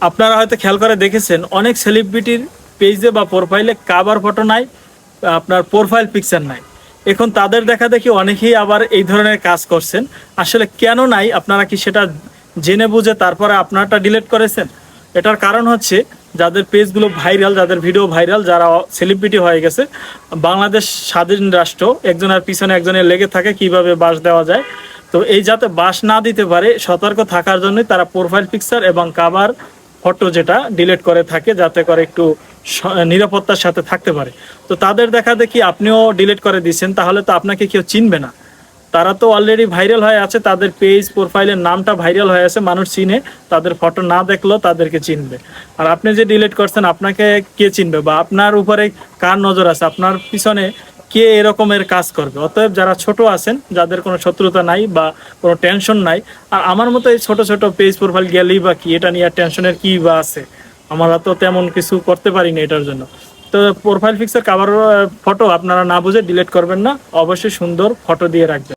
আপনারা হয়তো খেয়াল করে দেখেছেন অনেক সেলিব্রিটির পেজে বা প্রোফাইলে কাভার ফটো নাই, আপনার প্রোফাইল পিকচার নাই। এখন তাদের দেখা দেখি অনেকেই আবার এই ধরনের কাজ করছেন। আসলে কেন নাই আপনারা কি সেটা জেনে বুঝে তারপরে আপনারটা ডিলিট করেছেন? এটার কারণ হচ্ছে যাদের পেজগুলো ভাইরাল, যাদের ভিডিও ভাইরাল, যারা সেলিব্রিটি হয়ে গেছে, বাংলাদেশ স্বাধীন রাষ্ট্র, একজনের পিছনে একজনের লেগে থাকে কিভাবে বাস দেওয়া যায়। তো এই যাতে বাস না দিতে পারে সতর্ক থাকার জন্যই তারা প্রোফাইল পিকচার এবং কাভার ফটো যেটা ডিলিট করে থাকে, যাতে করে একটু নিরাপত্তার সাথে থাকতে পারে। তো তাদের দেখা দেখি আপনিও ডিলিট করে দিচ্ছেন, তাহলে তো আপনাকে কেউ চিনবে না। তারা তো অলরেডি ভাইরাল হয়ে আছে, তাদের পেজ প্রোফাইলের নামটা ভাইরাল হয়ে আছে, মানুষ চিনে, তাদের ফটো না দেখলেও তাদেরকে চিনবে। আর আপনি যে ডিলিট করছেন আপনাকে কে চিনবে, বা আপনার উপরে কার নজর আছে, আপনার পিছনে কে এরকমের কাজ করবে? অতএব যারা ছোট আছেন, যাদের কোনো শত্রুতা নাই বা কোনো টেনশন নাই, আর আমার মতো এই ছোট ছোট পেজ প্রোফাইল গেলেই বা কি, এটা নিয়ে টেনশনের কি বা আছে? আমরা তো তেমন কিছু করতে পারিনি এটার জন্য। তো প্রোফাইল পিকচার কাভার ফটো আপনারা না বুঝে ডিলিট করবেন না, অবশ্যই সুন্দর ফটো দিয়ে রাখবেন।